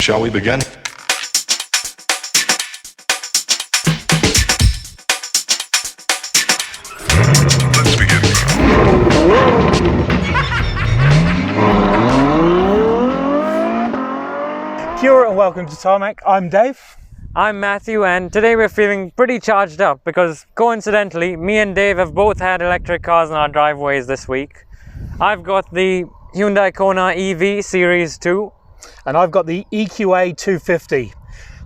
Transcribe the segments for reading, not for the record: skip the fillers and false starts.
Shall we begin? Let's begin. Kia ora and welcome to Tarmac. I'm Dave. I'm Matthew, and today we're feeling pretty charged up because coincidentally, me and Dave have both had electric cars in our driveways this week. I've got the Hyundai Kona EV Series 2. And I've got the EQA 250.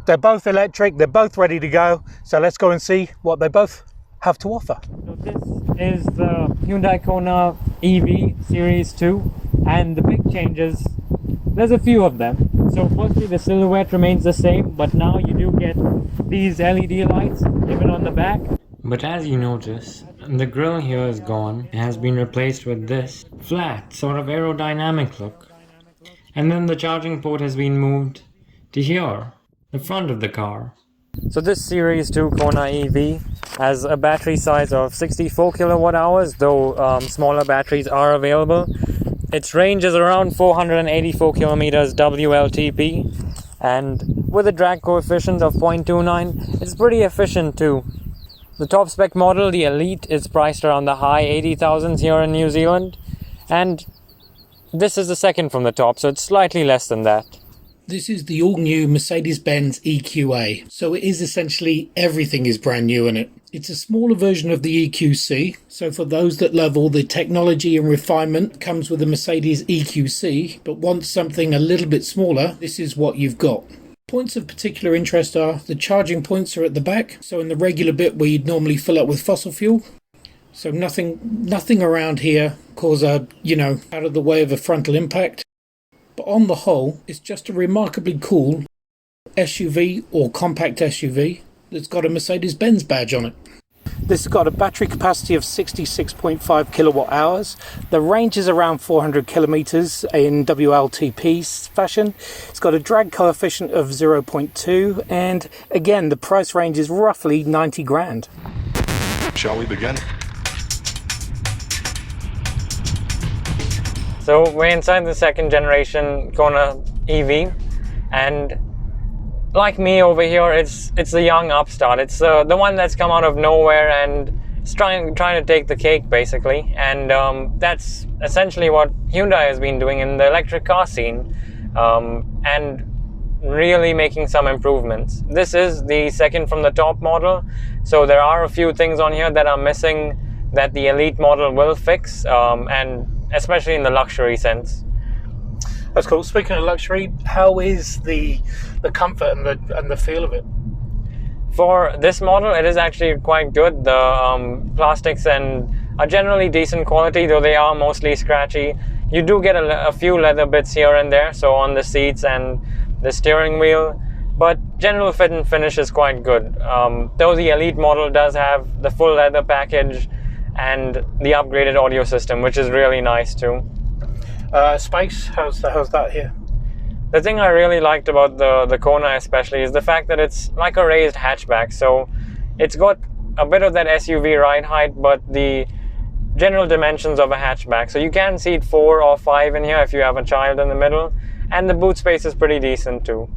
They're both electric, they're both ready to go. So let's go and see what they both have to offer. So this is the Hyundai Kona EV Series 2, and the big changes, there's a few of them. So firstly, the silhouette remains the same, but now you do get these LED lights even on the back. But as you notice, the grille here is gone. It has been replaced with this flat, sort of aerodynamic look. And then the charging port has been moved to here, the front of the car. So this Series 2 Kona EV has a battery size of 64 kilowatt hours, though smaller batteries are available. Its range is around 484 kilometers WLTP, and with a drag coefficient of 0.29, it's pretty efficient too. The top spec model, the Elite, is priced around the high 80,000s here in New Zealand, and this is the second from the top, so it's slightly less than that. This is the all-new Mercedes-Benz EQA, so it is essentially everything is brand new in it. It's a smaller version of the EQC, so for those that love all the technology and refinement comes with the Mercedes EQC, but want something a little bit smaller, this is what you've got. Points of particular interest are the charging points are at the back, so in the regular bit where you'd normally fill up with fossil fuel. So nothing around here cause out of the way of a frontal impact. But on the whole, it's just a remarkably cool SUV or compact SUV that's got a Mercedes-Benz badge on it. This has got a battery capacity of 66.5 kilowatt hours. The range is around 400 kilometers in WLTP fashion. It's got a drag coefficient of 0.2, and again, the price range is roughly 90 grand. Shall we begin? So we're inside the second generation Kona EV, and like me over here, it's the young upstart. It's the one that's come out of nowhere and it's trying to take the cake basically, and that's essentially what Hyundai has been doing in the electric car scene, and really making some improvements. This is the second from the top model, so there are a few things on here that are missing that the Elite model will fix, and especially in the luxury sense. That's cool. Speaking of luxury, how is the comfort and the feel of it? For this model, it is actually quite good. The plastics are generally decent quality, though they are mostly scratchy. You do get a few leather bits here and there, so on the seats and the steering wheel, but general fit and finish is quite good. Though the Elite model does have the full leather package and the upgraded audio system, which is really nice too. Space, how's that here? The thing I really liked about the Kona especially is the fact that it's like a raised hatchback, so it's got a bit of that SUV ride height, but the general dimensions of a hatchback. So you can seat 4 or 5 in here if you have a child in the middle, and the boot space is pretty decent too.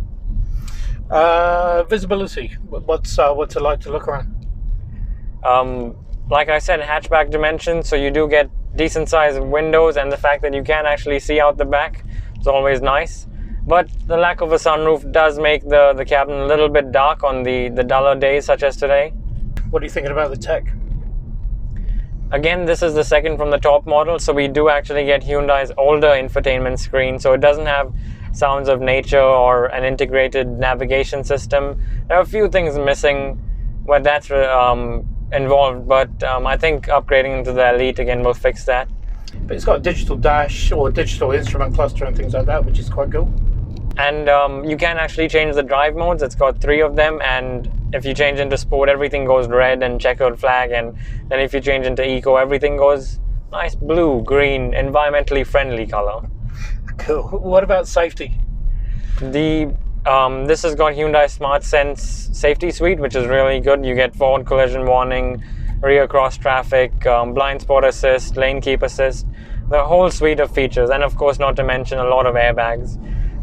Visibility, what's it like to look around? Like I said, hatchback dimensions, so you do get decent sized windows, and the fact that you can actually see out the back is always nice. But the lack of a sunroof does make the cabin a little bit dark on the duller days such as today. What are you thinking about the tech? Again, this is the second from the top model, so we do actually get Hyundai's older infotainment screen, so it doesn't have sounds of nature or an integrated navigation system. There are a few things missing where that's involved, but I think upgrading into the Elite again will fix that. But it's got a digital dash or digital instrument cluster and things like that, which is quite cool. And you can actually change the drive modes. It's got 3 of them, and if you change into Sport, everything goes red and checkered flag, and then if you change into Eco, everything goes nice blue, green, environmentally friendly color. Cool. What about safety? This has got Hyundai Smart Sense safety suite, which is really good. You get forward collision warning, rear cross traffic, blind spot assist, lane keep assist, the whole suite of features, and of course not to mention a lot of airbags.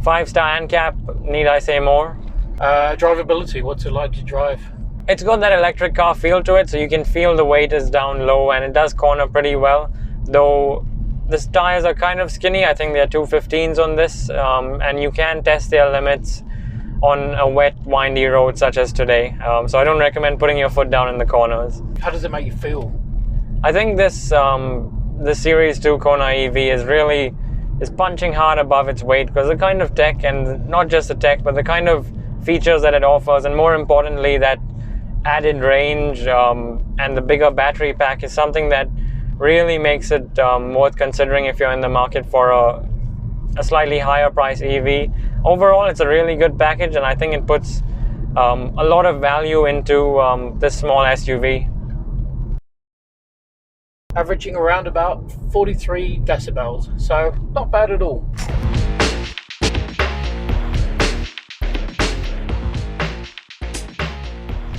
5-star NCAP, need I say more? Drivability, what's it like to drive? It's got that electric car feel to it, so you can feel the weight is down low and it does corner pretty well. Though the tires are kind of skinny, I think they're 215s on this, and you can test their limits on a wet, windy road such as today. So I don't recommend putting your foot down in the corners. How does it make you feel? I think this the Series 2 Kona EV is punching hard above its weight because the kind of tech, and not just the tech, but the kind of features that it offers, and more importantly, that added range and the bigger battery pack is something that really makes it worth considering if you're in the market for a slightly higher price EV. Overall, it's a really good package, and I think it puts a lot of value into this small SUV. Averaging around about 43 decibels, so not bad at all.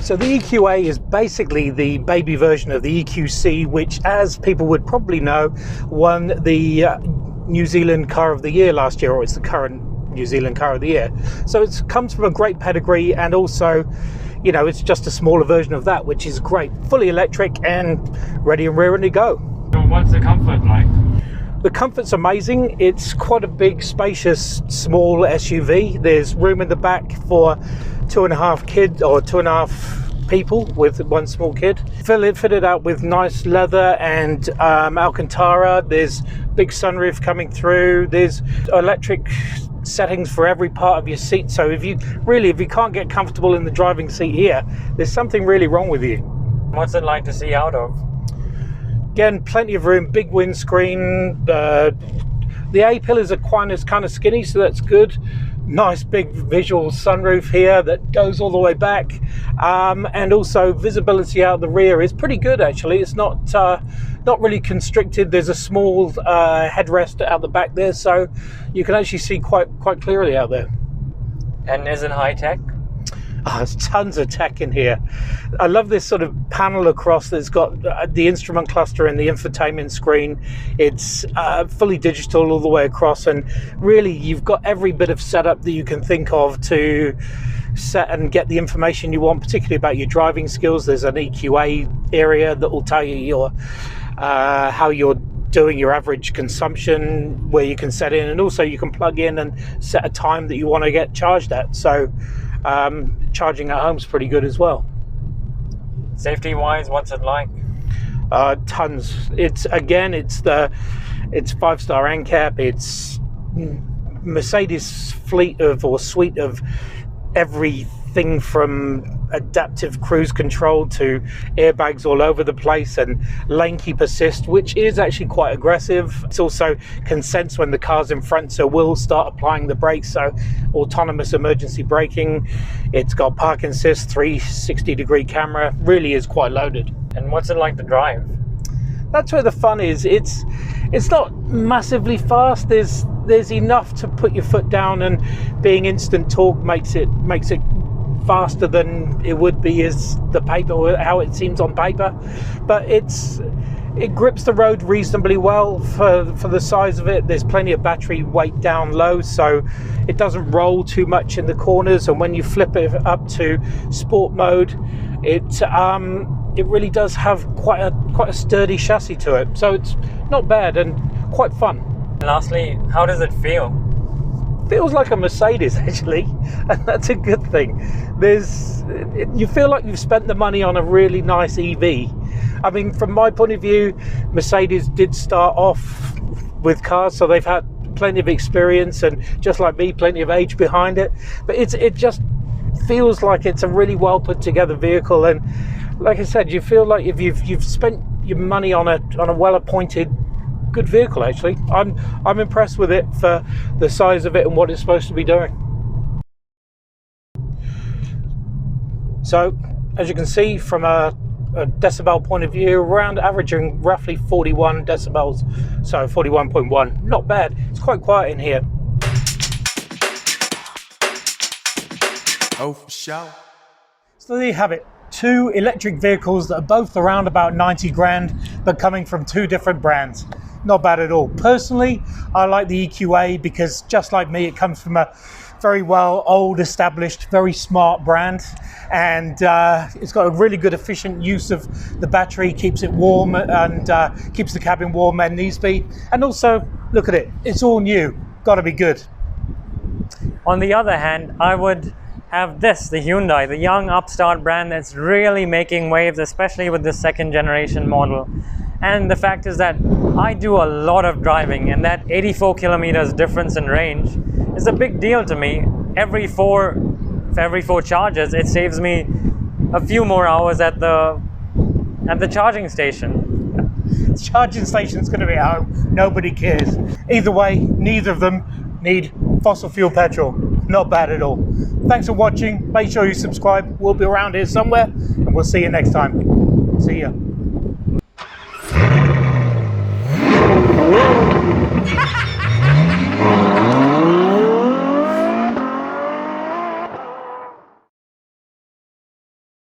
So the EQA is basically the baby version of the EQC, which, as people would probably know, won the New Zealand Car of the Year last year, or it's the current New Zealand Car of the Year. So it comes from a great pedigree, and also, you know, it's just a smaller version of that, which is great. Fully electric and ready and rearing to go. So what's the comfort like? The comfort's amazing. It's quite a big, spacious, small SUV. There's room in the back for 2.5 people with one small kid. Fitted out with nice leather and Alcantara. There's big sunroof coming through. There's electric settings for every part of your seat. So if you can't get comfortable in the driving seat here, there's something really wrong with you. What's it like to see out of? Again, plenty of room, big windscreen. The A-pillars are kind of skinny, so that's good. Nice big visual sunroof here that goes all the way back, and also visibility out the rear is pretty good actually. It's not really constricted. There's a small headrest out the back there, so you can actually see quite clearly out there. And is it high tech? There's tons of tech in here. I love this sort of panel across that's got the instrument cluster and the infotainment screen. It's fully digital all the way across, and really you've got every bit of setup that you can think of to set and get the information you want, particularly about your driving skills. There's an EQA area that will tell you how you're doing your average consumption, where you can set in, and also you can plug in and set a time that you want to get charged at. So charging at home is pretty good as well. Safety wise, what's it like? Tons. It's 5-star NCAP. It's Mercedes suite of everything from adaptive cruise control to airbags all over the place, and lane keep assist, which is actually quite aggressive. It's also can sense when the car's in front, so we'll start applying the brakes, so autonomous emergency braking. It's got park assist, 360-degree camera, really is quite loaded. And what's it like to drive? That's where the fun is. It's not massively fast. There's enough to put your foot down, and being instant torque makes it faster than it would be as the paper, or how it seems on paper. But it grips the road reasonably well for the size of it. There's plenty of battery weight down low, so it doesn't roll too much in the corners. And when you flip it up to sport mode, it really does have quite a sturdy chassis to it. So it's not bad and quite fun. Lastly, how does it feel? Feels like a Mercedes actually, and that's a good thing. You feel like you've spent the money on a really nice EV. I mean, from my point of view, Mercedes did start off with cars, so they've had plenty of experience, and just like me, plenty of age behind it. But it just feels like it's a really well put together vehicle, and like I said, you feel like if you've spent your money on a well appointed good vehicle. Actually, I'm impressed with it for the size of it and what it's supposed to be doing. So as you can see, from a decibel point of view, around averaging roughly 41 decibels, so 41.1, not bad. It's quite quiet in here. Oh, for sure. So there you have it. Two electric vehicles that are both around about 90 grand, but coming from two different brands. not bad at all. Personally, I like the EQA because just like me, it comes from a very well old established, very smart brand, and it's got a really good efficient use of the battery, keeps it warm and keeps the cabin warm when needs be. And also, look at it, it's all new, gotta be good. On the other hand, I would have this, the Hyundai, the young upstart brand that's really making waves, especially with the second generation model. And the fact is that I do a lot of driving, and that 84 kilometers difference in range is a big deal to me. For every four charges, it saves me a few more hours at the charging station. Charging station's going to be at home, nobody cares. Either way, neither of them need fossil fuel petrol. Not bad at all. Thanks for watching. Make sure you subscribe. We'll be around here somewhere, and we'll see you next time. See ya.